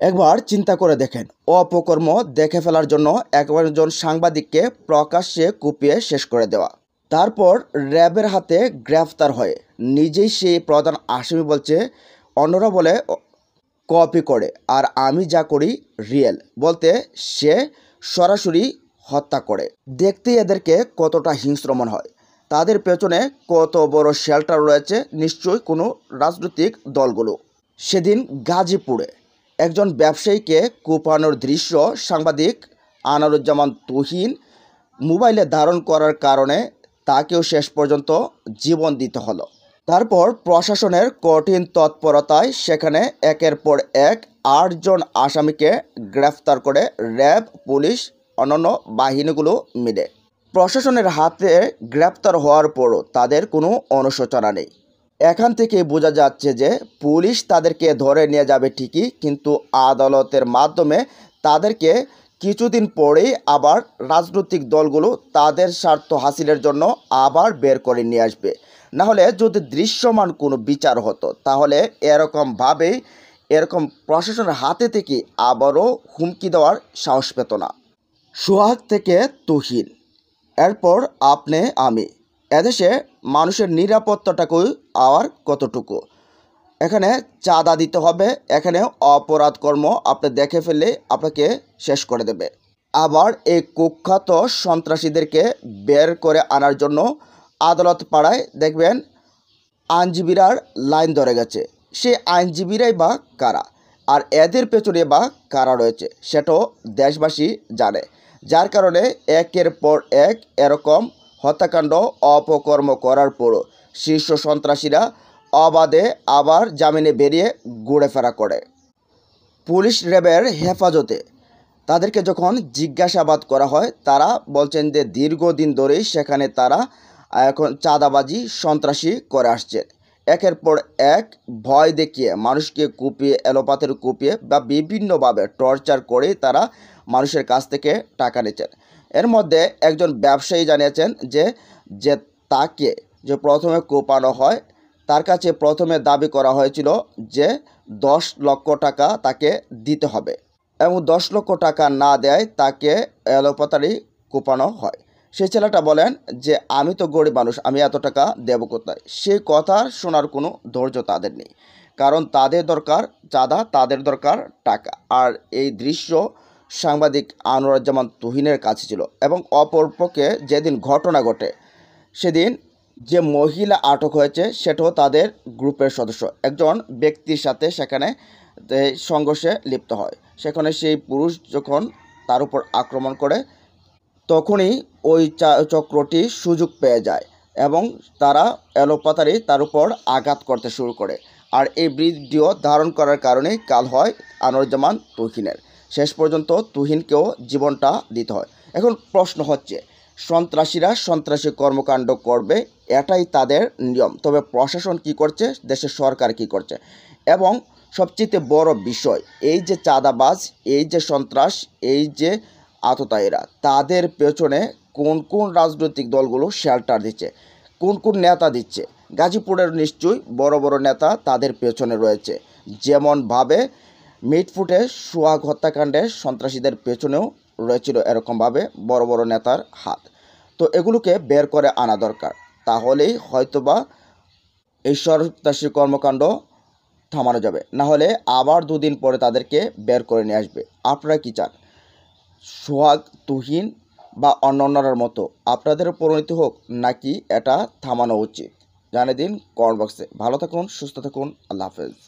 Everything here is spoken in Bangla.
একবার চিন্তা করে দেখেন, অপকর্ম দেখে ফেলার জন্য একজন সাংবাদিককে প্রকাশ্যে কুপিয়ে শেষ করে দেওয়া, তারপর র্যাবের হাতে গ্রেফতার হয়ে নিজেই সেই প্রধান আসামি বলছে, অন্যরা বলে কপি করে, আর আমি যা করি রিয়েল বলতে সে সরাসরি হত্যা করে। দেখতে এদেরকে কতটা হিংস্র মনে হয়, তাদের পেছনে কত বড় শেল্টার রয়েছে, নিশ্চয়ই কোনো রাজনৈতিক দলগুলো। সেদিন গাজীপুরে একজন ব্যবসায়ীকে কুপানোর দৃশ্য সাংবাদিক আনারুজ্জামান তুহিন মোবাইলে ধারণ করার কারণে তাকেও শেষ পর্যন্ত জীবন দিতে হলো। তারপর প্রশাসনের কঠিন তৎপরতায় সেখানে একের পর এক 8 জন আসামিকে গ্রেফতার করে র্যাব, পুলিশ, অন্যান্য বাহিনীগুলো মিলে। প্রশাসনের হাতে গ্রেপ্তার হওয়ার পরও তাদের কোনো অনুশোচনা নেই। এখান থেকে বোঝা যাচ্ছে যে পুলিশ তাদেরকে ধরে নিয়ে যাবে ঠিকই, কিন্তু আদালতের মাধ্যমে তাদেরকে কিছুদিন পরেই আবার রাজনৈতিক দলগুলো তাদের স্বার্থ হাসিলের জন্য আবার বের করে নিয়ে আসবে। নাহলে যদি দৃশ্যমান কোনো বিচার হতো তাহলে এরকম প্রশাসনের হাতে থেকে আবারও হুমকি দেওয়ার সাহস পেত না। সোহাগ থেকে তুহিন, এরপর আপনি আমি, এদেশে মানুষের নিরাপত্তাটাকেও আর কতটুকু। এখানে চাঁদা দিতে হবে, এখানে অপরাধ কর্ম আপনি দেখে ফেললে আপনাকে শেষ করে দেবে। আবার এই কুখ্যাত সন্ত্রাসীদেরকে বের করে আনার জন্য আদালত পাড়ায় দেখবেন আইনজীবীরার লাইন ধরে গেছে। সেই আইনজীবীরাই বা কারা, আর এদের পেছনে বা কারা রয়েছে সেটাও দেশবাসী জানে। যার কারণে একের পর এক এরকম হত্যাকাণ্ড অপকর্ম করার পরও শীর্ষ সন্ত্রাসীরা অবাধে আবার জামিনে বেরিয়ে ঘুরেফেরা করে। পুলিশ র্যাবের হেফাজতে তাদেরকে যখন জিজ্ঞাসাবাদ করা হয় তারা বলছেন যে দীর্ঘদিন ধরেই সেখানে তারা এখন চাঁদাবাজি, সন্ত্রাসী করে আসছে। একের পর এক ভয় দেখিয়ে মানুষকে কুপিয়ে, এলোপাথের কুপিয়ে বা বিভিন্নভাবে টর্চার করে তারা মানুষের কাছ থেকে টাকা নিচ্ছেন। এর মধ্যে একজন ব্যবসায়ী জানিয়েছেন যে তাকে যে প্রথমে কোপানো হয় তার কাছে প্রথমে দাবি করা হয়েছিল যে 10 লক্ষ টাকা তাকে দিতে হবে, এবং 10 লক্ষ টাকা না দেয় তাকে এলোপাতাড়ি কোপানো হয়। সেই ছেলেটা বলেন যে আমি তো গরিব মানুষ, আমি এত টাকা দেব কোথায়। সেই কথা শোনার কোনো ধৈর্য তাদের নেই, কারণ তাদের দরকার চাঁদা, তাদের দরকার টাকা। আর এই দৃশ্য সাংবাদিক আনারুজ্জামান তুহিনের কাছে ছিল। এবং অপরপক্ষে যেদিন ঘটনা ঘটে সেদিন যে মহিলা আটক হয়েছে সেটাও তাদের গ্রুপের সদস্য। একজন ব্যক্তির সাথে সেখানে সংঘর্ষে লিপ্ত হয়। সেখানে সেই পুরুষ যখন তার উপর আক্রমণ করে তখনই ওই চক্রটি সুযোগ পেয়ে যায় এবং তারা এলোপাতাড়ি তার উপর আঘাত করতে শুরু করে। আর এই ভিডিও ধারণ করার কারণেই কাল হয় আনারুজ্জামান তুহিনের। শেষ পর্যন্ত তুহিনকেও জীবনটা দিতে হয়। এখন প্রশ্ন হচ্ছে, সন্ত্রাসীরা সন্ত্রাসী কর্মকাণ্ড করবে, এটাই তাদের নিয়ম। তবে প্রশাসন কি করছে, দেশের সরকার কি করছে? এবং সবচেয়ে বড় বিষয়, এই যে চাঁদাবাজ, এই যে সন্ত্রাস, এই যে আততায়ীরা, তাদের পেছনে কোন কোন রাজনৈতিক দলগুলো শেল্টার দিচ্ছে, কোন কোন নেতা দিচ্ছে? গাজীপুরের নিশ্চয়ই বড় বড় নেতা তাদের পেছনে রয়েছে। যেমনভাবে মিটফুটে সোহাগ হত্যাকাণ্ডের সন্ত্রাসীদের পেছনেও রয়েছিল এরকমভাবে বড় বড় নেতার হাত। তো এগুলোকে বের করে আনা দরকার, তাহলেই হয়তোবা এই সন্ত্রাসী কর্মকাণ্ড থামানো যাবে। না হলে আবার 2 দিন পরে তাদেরকে বের করে নিয়ে আসবে। আপনারা কি চান? সোহাগ, তুহিন বা অন্যান্যরার মতো আপনাদের পরিণতি হোক, নাকি এটা থামানো উচিত? জানিয়ে দিন কমেন্ট বক্সে। ভালো থাকুন, সুস্থ থাকুন, আল্লাহ হাফেজ।